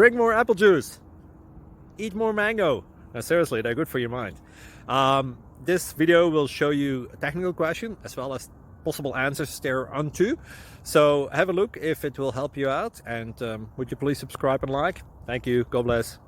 drink more apple juice, eat more mango. Now, seriously, they're good for your mind. This video will show you a technical question as well as possible answers thereunto. So have a look if it will help you out, and would you please subscribe and like? Thank you. God bless.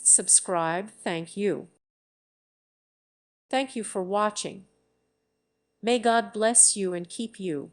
Subscribe. Thank you. Thank you for watching. May God bless you and keep you.